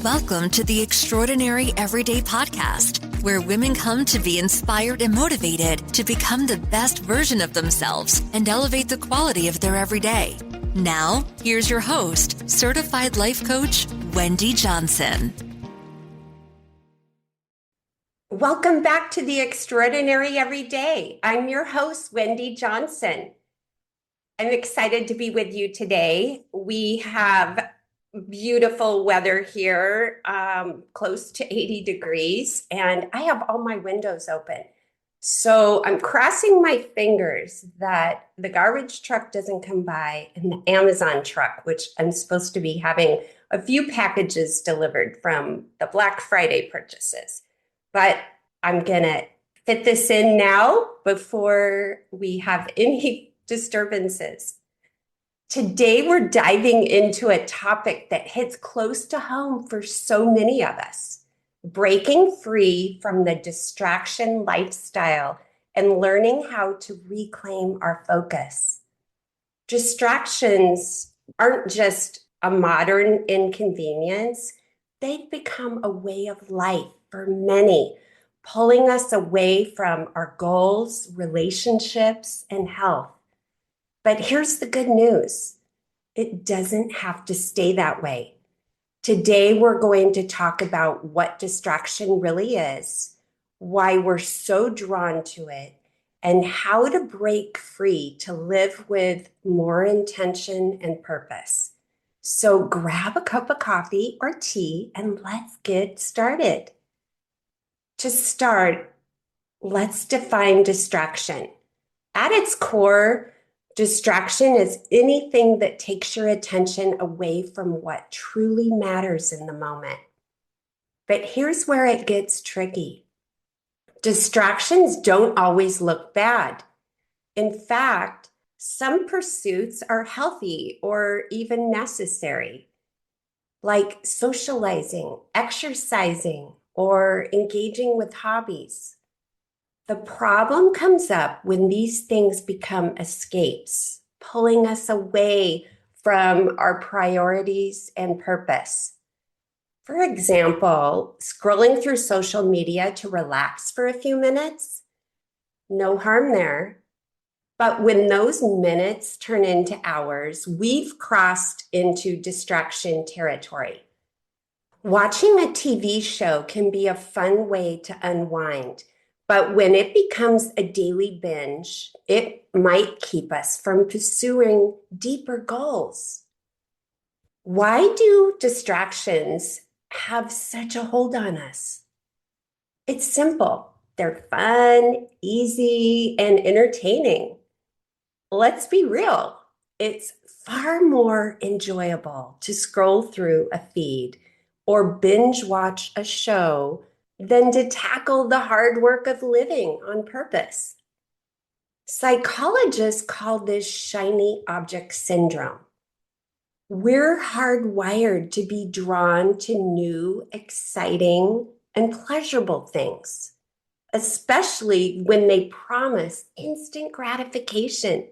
Welcome to the Extraordinary Everyday Podcast, where women come to be inspired and motivated to become the best version of themselves and elevate the quality of their everyday. Now, here's your host, certified life coach, Wendy Johnson. Welcome back to the Extraordinary Everyday. I'm your host, Wendy Johnson. I'm excited to be with you today. We have beautiful weather here, close to 80 degrees, and I have all my windows open. So I'm crossing my fingers that the garbage truck doesn't come by and the Amazon truck, which I'm supposed to be having a few packages delivered from the Black Friday purchases. But I'm going to fit this in now before we have any disturbances. Today, we're diving into a topic that hits close to home for so many of us, breaking free from the distraction lifestyle and learning how to reclaim our focus. Distractions aren't just a modern inconvenience. They've become a way of life for many, pulling us away from our goals, relationships, and health. But here's the good news. It doesn't have to stay that way. Today, we're going to talk about what distraction really is, why we're so drawn to it, and how to break free to live with more intention and purpose. So grab a cup of coffee or tea and let's get started. To start, let's define distraction. At its core, distraction is anything that takes your attention away from what truly matters in the moment. But here's where it gets tricky. Distractions don't always look bad. In fact, some pursuits are healthy or even necessary, like socializing, exercising, or engaging with hobbies. The problem comes up when these things become escapes, pulling us away from our priorities and purpose. For example, scrolling through social media to relax for a few minutes, no harm there. But when those minutes turn into hours, we've crossed into distraction territory. Watching a TV show can be a fun way to unwind. But when it becomes a daily binge, it might keep us from pursuing deeper goals. Why do distractions have such a hold on us? It's simple. They're fun, easy, and entertaining. Let's be real. It's far more enjoyable to scroll through a feed or binge watch a show than to tackle the hard work of living on purpose. Psychologists call this shiny object syndrome. We're hardwired to be drawn to new, exciting, and pleasurable things, especially when they promise instant gratification.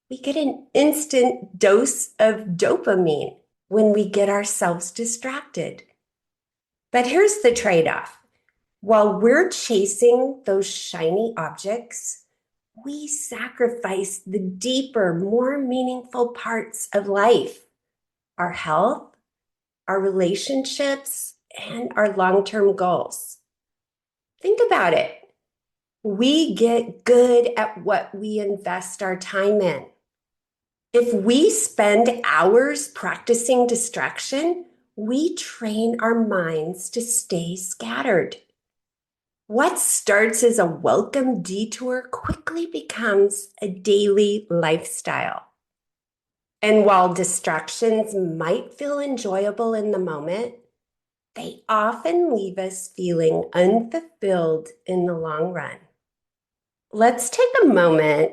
We get an instant dose of dopamine when we get ourselves distracted. But here's the trade-off. While we're chasing those shiny objects, we sacrifice the deeper, more meaningful parts of life, our health, our relationships, and our long-term goals. Think about it. We get good at what we invest our time in. If we spend hours practicing distraction, we train our minds to stay scattered. What starts as a welcome detour quickly becomes a daily lifestyle. And while distractions might feel enjoyable in the moment, they often leave us feeling unfulfilled in the long run. Let's take a moment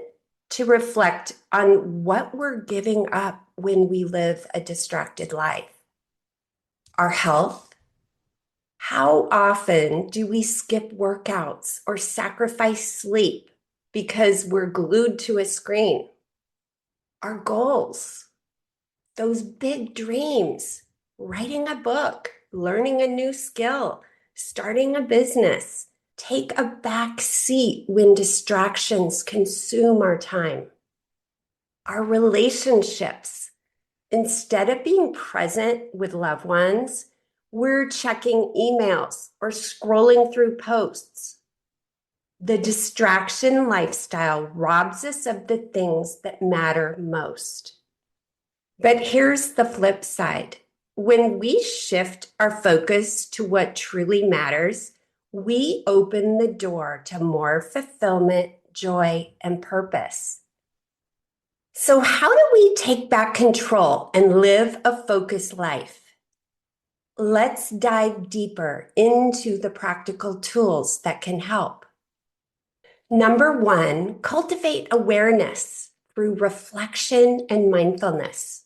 to reflect on what we're giving up when we live a distracted life. Our health. How often do we skip workouts or sacrifice sleep because we're glued to a screen? Our goals, those big dreams, writing a book, learning a new skill, starting a business. Take a back seat when distractions consume our time. Our relationships. Instead of being present with loved ones, we're checking emails or scrolling through posts. The distraction lifestyle robs us of the things that matter most. But here's the flip side. When we shift our focus to what truly matters, we open the door to more fulfillment, joy, and purpose. So, how do we take back control and live a focused life? Let's dive deeper into the practical tools that can help. Number one, cultivate awareness through reflection and mindfulness.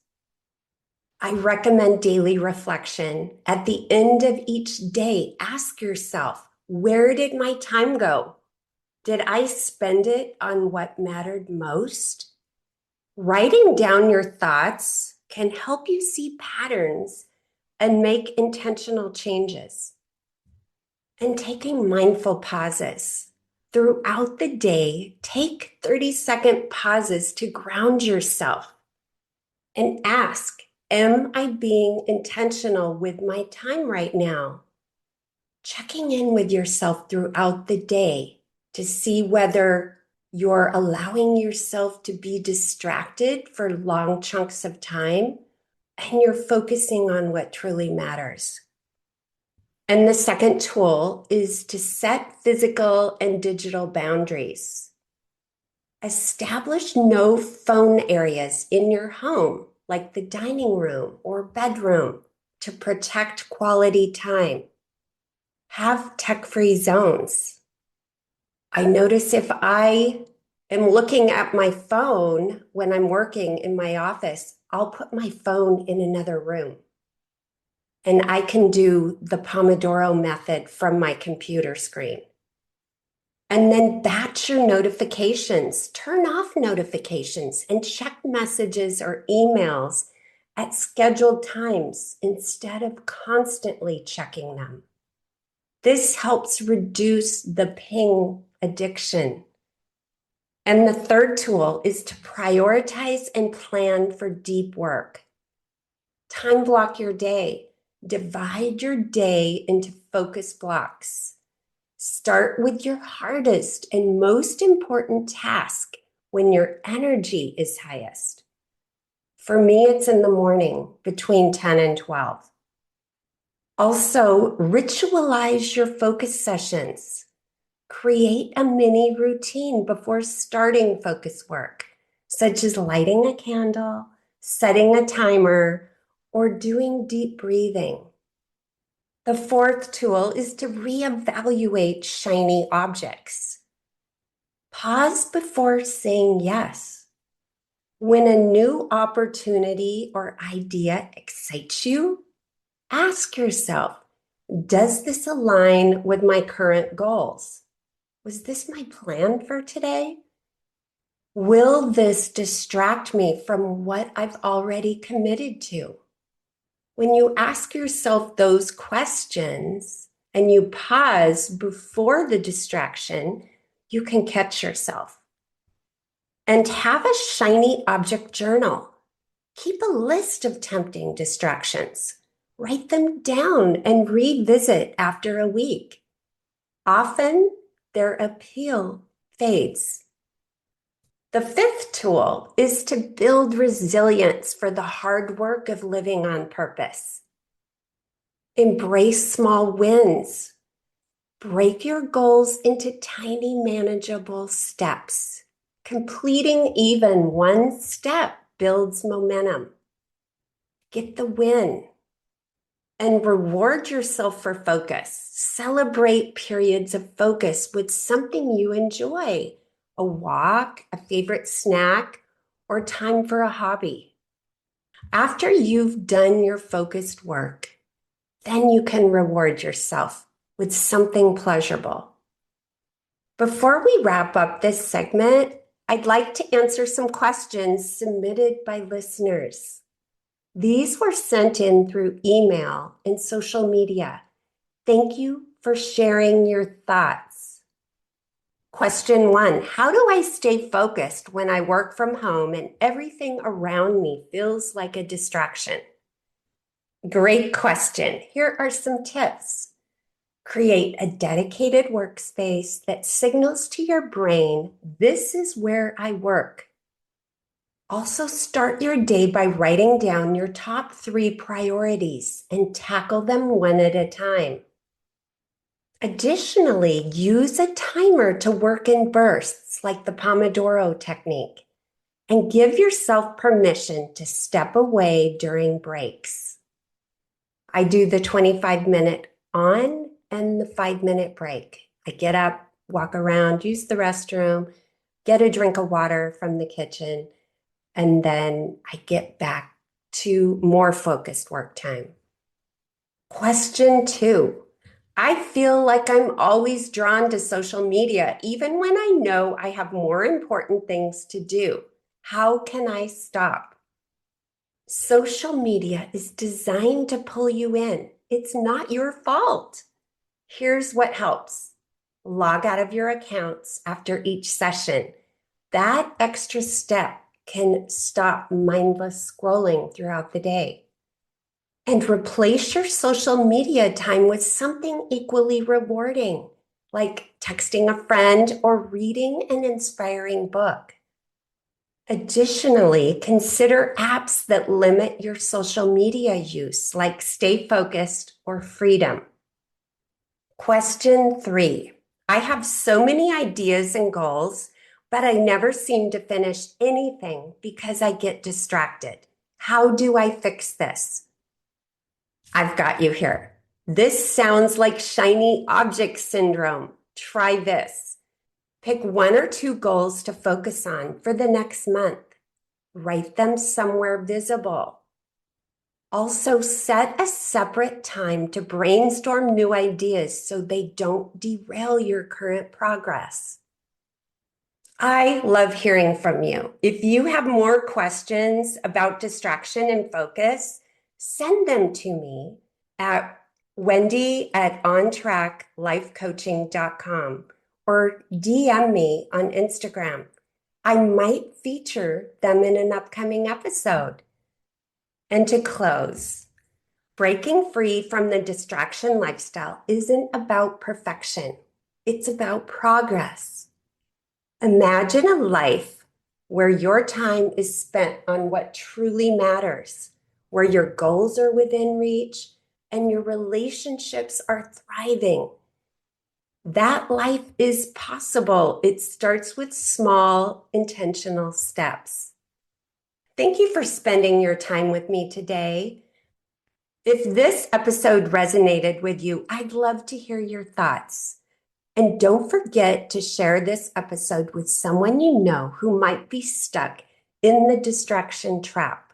I recommend daily reflection. At the end of each day, ask yourself, where did my time go? Did I spend it on what mattered most? Writing down your thoughts can help you see patterns and make intentional changes. And taking mindful pauses. Throughout the day, take 30-second pauses to ground yourself and ask, am I being intentional with my time right now? Checking in with yourself throughout the day to see whether you're allowing yourself to be distracted for long chunks of time and you're focusing on what truly matters. And the second tool is to set physical and digital boundaries. Establish no phone areas in your home, like the dining room or bedroom, to protect quality time. Have tech-free zones. I notice if I am looking at my phone when I'm working in my office, I'll put my phone in another room. And I can do the Pomodoro method from my computer screen. And then batch your notifications. Turn off notifications and check messages or emails at scheduled times instead of constantly checking them. This helps reduce the ping addiction. And the third tool is to prioritize and plan for deep work. Time block your day. Divide your day into focus blocks. Start with your hardest and most important task when your energy is highest. For me, it's in the morning between 10 and 12. Also, ritualize your focus sessions. Create a mini routine before starting focus work, such as lighting a candle, setting a timer, or doing deep breathing. The fourth tool is to reevaluate shiny objects. Pause before saying yes. When a new opportunity or idea excites you, ask yourself, does this align with my current goals? Was this my plan for today? Will this distract me from what I've already committed to? When you ask yourself those questions and you pause before the distraction, you can catch yourself. And have a shiny object journal. Keep a list of tempting distractions. Write them down and revisit after a week. Often, their appeal fades. The fifth tool is to build resilience for the hard work of living on purpose. Embrace small wins. Break your goals into tiny, manageable steps. Completing even one step builds momentum. Get the win. And reward yourself for focus. Celebrate periods of focus with something you enjoy. A walk, a favorite snack, or time for a hobby. After you've done your focused work, then you can reward yourself with something pleasurable. Before we wrap up this segment, I'd like to answer some questions submitted by listeners. These were sent in through email and social media. Thank you for sharing your thoughts. Question 1, how do I stay focused when I work from home and everything around me feels like a distraction? Great question. Here are some tips. Create a dedicated workspace that signals to your brain, this is where I work. Also, start your day by writing down your top 3 priorities and tackle them one at a time. Additionally, use a timer to work in bursts like the Pomodoro technique, and give yourself permission to step away during breaks. I do the 25-minute on and the 5-minute break. I get up, walk around, use the restroom, get a drink of water from the kitchen, and then I get back to more focused work time. Question 2. I feel like I'm always drawn to social media, even when I know I have more important things to do. How can I stop? Social media is designed to pull you in. It's not your fault. Here's what helps. Log out of your accounts after each session. That extra step can stop mindless scrolling throughout the day. And replace your social media time with something equally rewarding, like texting a friend or reading an inspiring book. Additionally, consider apps that limit your social media use, like Stay Focused or Freedom. Question 3. I have so many ideas and goals, but I never seem to finish anything because I get distracted. How do I fix this? I've got you here. This sounds like shiny object syndrome. Try this. Pick 1 or 2 goals to focus on for the next month. Write them somewhere visible. Also, set a separate time to brainstorm new ideas so they don't derail your current progress. I love hearing from you. If you have more questions about distraction and focus, send them to me at wendy@ontracklifecoaching.com or DM me on Instagram. I might feature them in an upcoming episode. And to close, breaking free from the distraction lifestyle isn't about perfection. It's about progress. Imagine a life where your time is spent on what truly matters, where your goals are within reach and your relationships are thriving. That life is possible. It starts with small, intentional steps. Thank you for spending your time with me today. If this episode resonated with you, I'd love to hear your thoughts. And don't forget to share this episode with someone you know who might be stuck in the distraction trap.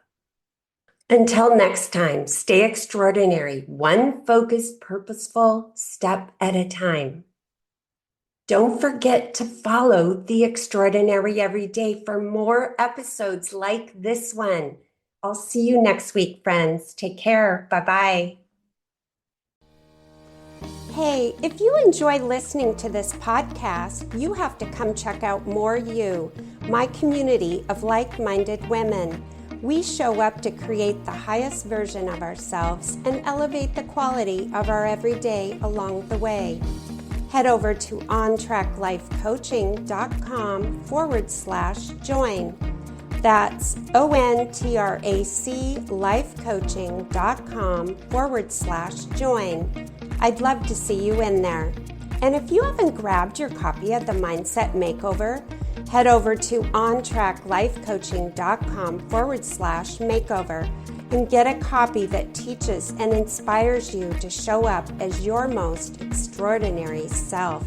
Until next time, stay extraordinary, one focused, purposeful step at a time. Don't forget to follow The Extraordinary every day for more episodes like this one. I'll see you next week, friends. Take care. Bye-bye. Hey, if you enjoy listening to this podcast, you have to come check out More You, my community of like-minded women. We show up to create the highest version of ourselves and elevate the quality of our everyday along the way. Head over to ontracklifecoaching.com/join. That's ontraclifecoaching.com/join. I'd love to see you in there. And if you haven't grabbed your copy of the Mindset Makeover, head over to ontracklifecoaching.com/makeover and get a copy that teaches and inspires you to show up as your most extraordinary self.